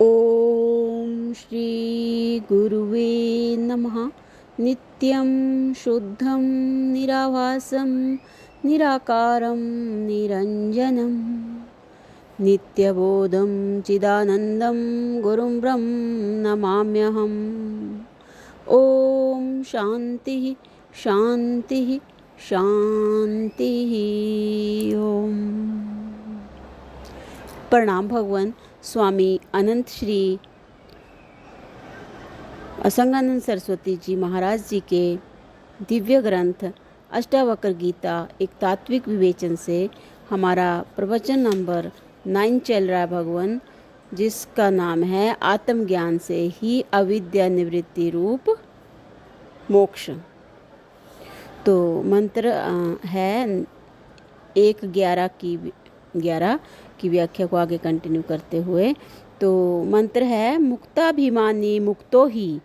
ॐ श्री गुरुवे नमः। नित्यं शुद्धं निराभासं निराकारं निरञ्जनं नित्यबोधं चिदानन्दं गुरुं ब्रह्म नमाम्यहम्। ॐ शान्तिः शान्तिः शान्तिः। ओम। प्रणाम भगवान स्वामी अनंत श्री असंगानंद सरस्वती जी महाराज जी के दिव्य ग्रंथ अष्टावक्र गीता एक तात्विक विवेचन से हमारा प्रवचन नंबर 9 चल रहा है भगवान, जिसका नाम है आत्मज्ञान से ही अविद्या निवृत्ति रूप मोक्ष। तो मंत्र है 1:11 की व्याख्या को आगे कंटिन्यू करते हुए। तो मंत्र है मुक्ताभिमानी मुक्तो ही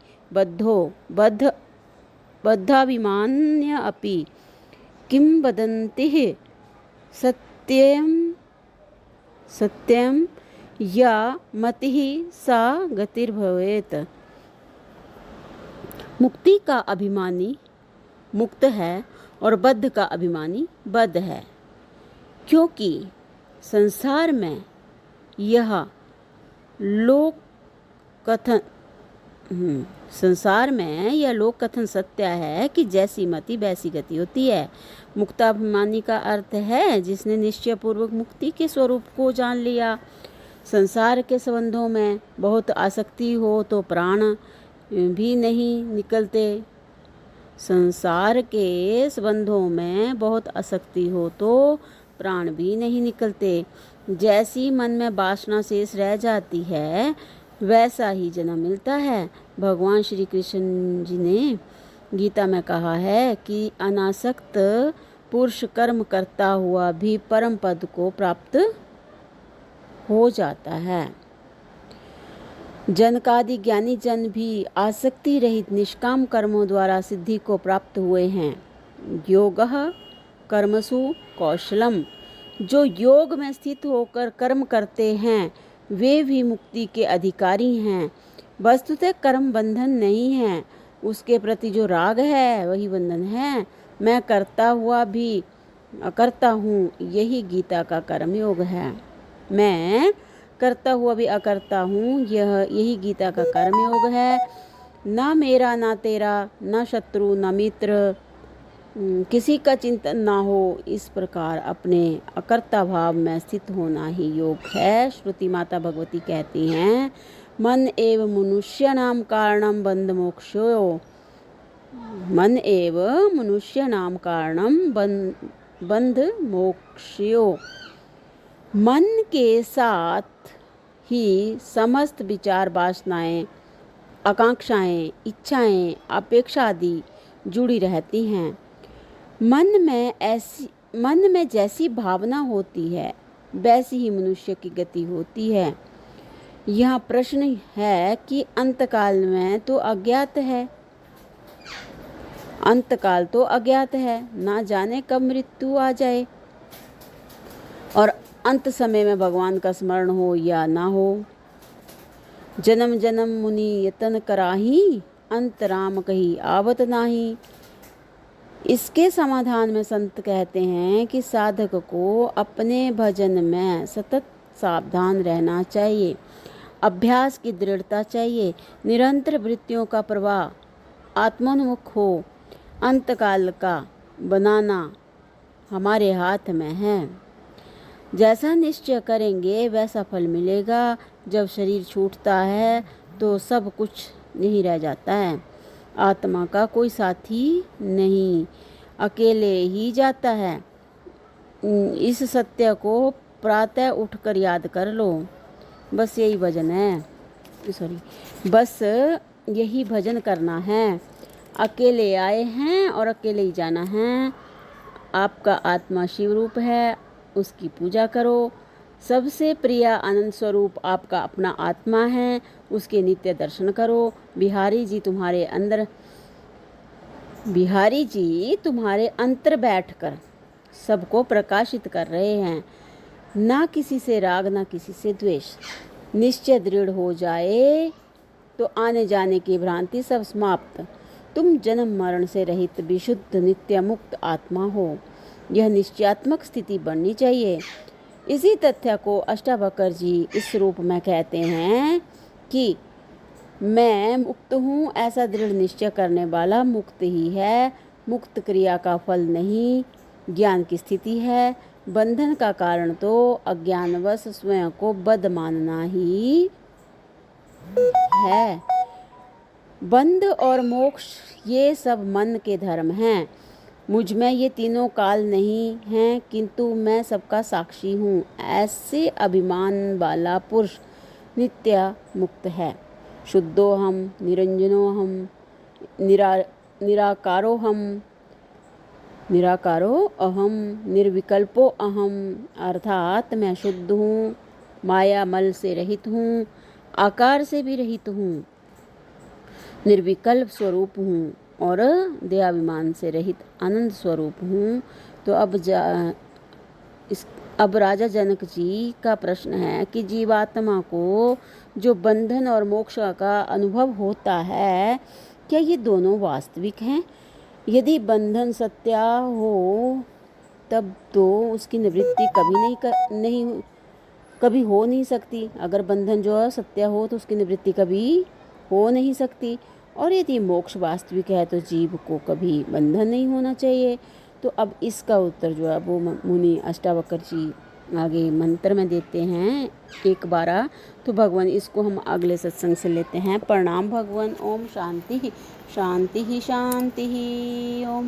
बद्धाभिमान्य अपि किं वदन्तिः सत्यं सत्यं या मतिः सा गतिर्भवेत्। मुक्ति का अभिमानी मुक्त है और बद्ध का अभिमानी बद्ध है, क्योंकि संसार में यह लोक कथन सत्य है कि जैसी मति वैसी गति होती है। मुक्ताभिमानी का अर्थ है जिसने निश्चय पूर्वक मुक्ति के स्वरूप को जान लिया। संसार के संबंधों में बहुत आसक्ति हो तो प्राण भी नहीं निकलते। संसार के संबंधों में बहुत आसक्ति हो तो प्राण भी नहीं निकलते। जैसी मन में वासना शेष रह जाती है वैसा ही जन्म मिलता है। भगवान श्री कृष्ण जी ने गीता में कहा है कि अनासक्त पुरुष कर्म करता हुआ भी परम पद को प्राप्त हो जाता है। जनकादि ज्ञानी जन भी आसक्ति रहित निष्काम कर्मों द्वारा सिद्धि को प्राप्त हुए हैं। योगः कर्मसु कौशलम, जो योग में स्थित होकर कर्म करते हैं वे भी मुक्ति के अधिकारी हैं। वस्तुतः कर्म बंधन नहीं है, उसके प्रति जो राग है वही बंधन है। मैं करता हुआ भी अकर्ता हूँ, यही गीता का कर्मयोग है। मैं करता हुआ भी अकर्ता हूँ, यही गीता का कर्मयोग है। ना मेरा ना तेरा, ना शत्रु ना मित्र, किसी का चिंतन ना हो, इस प्रकार अपने अकर्ता भाव में स्थित होना ही योग है। श्रुति माता भगवती कहती हैं, मन एव मनुष्य नाम कारणम बंध मोक्षो, मन एव मनुष्य नाम कारणम बंध मोक्षो। मन के साथ ही समस्त विचार वासनाएं आकांक्षाएं इच्छाएं अपेक्षा आदि जुड़ी रहती हैं। मन में जैसी भावना होती है वैसी ही मनुष्य की गति होती है। यह प्रश्न है कि अंतकाल में तो अज्ञात है, अंतकाल तो अज्ञात है, ना जाने कब मृत्यु आ जाए और अंत समय में भगवान का स्मरण हो या ना हो। जन्म जन्म मुनि यतन कराही, अंत राम कही आवत नाही। इसके समाधान में संत कहते हैं कि साधक को अपने भजन में सतत सावधान रहना चाहिए, अभ्यास की दृढ़ता चाहिए, निरंतर वृत्तियों का प्रवाह आत्मोन्मुख हो। अंतकाल का बनाना हमारे हाथ में है। जैसा निश्चय करेंगे वैसा फल मिलेगा। जब शरीर छूटता है तो सब कुछ नहीं रह जाता है। आत्मा का कोई साथी नहीं, अकेले ही जाता है। इस सत्य को प्रातः उठकर याद कर लो। बस यही भजन है, बस यही भजन करना है। अकेले आए हैं और अकेले ही जाना है। आपका आत्मा शिव रूप है, उसकी पूजा करो। सबसे प्रिय आनंद स्वरूप आपका अपना आत्मा है, उसके नित्य दर्शन करो। बिहारी जी तुम्हारे अंतर बैठकर सबको प्रकाशित कर रहे हैं। ना किसी से राग ना किसी से द्वेष, निश्चय दृढ़ हो जाए तो आने जाने की भ्रांति सब समाप्त। तुम जन्म मरण से रहित विशुद्ध नित्य मुक्त आत्मा हो। यह निश्चयात्मक स्थिति बननी चाहिए। इसी तथ्य को अष्टावक्र जी इस रूप में कहते हैं कि मैं मुक्त हूँ, ऐसा दृढ़ निश्चय करने वाला मुक्त ही है। मुक्त क्रिया का फल नहीं, ज्ञान की स्थिति है। बंधन का कारण तो अज्ञानवश स्वयं को बद्ध मानना ही है। बंध और मोक्ष ये सब मन के धर्म हैं। मुझ में ये तीनों काल नहीं हैं, किंतु मैं सबका साक्षी हूँ। ऐसे अभिमान वाला पुरुष नित्य मुक्त है। शुद्धोहम, निरंजनोहम, निराकारो अहम, निर्विकल्पो अहम, अर्थात मैं शुद्ध हूँ, माया मल से रहित हूँ, आकार से भी रहित हूँ, निर्विकल्प स्वरूप हूँ और देहाभिमान से रहित आनंद स्वरूप हूँ। तो अब राजा जनक जी का प्रश्न है कि जीवात्मा को जो बंधन और मोक्ष का अनुभव होता है, क्या ये दोनों वास्तविक हैं? यदि बंधन सत्य हो तब तो उसकी निवृत्ति कभी हो नहीं सकती। अगर बंधन जो है सत्य हो तो उसकी निवृत्ति कभी हो नहीं सकती। और यदि मोक्ष वास्तविक है तो जीव को कभी बंधन नहीं होना चाहिए। तो अब इसका उत्तर जो है वो मुनि अष्टावक्र जी आगे मंत्र में देते हैं 1-12। तो भगवान इसको हम अगले सत्संग से लेते हैं। प्रणाम भगवान। ओम शांति शांति शांति। ओम।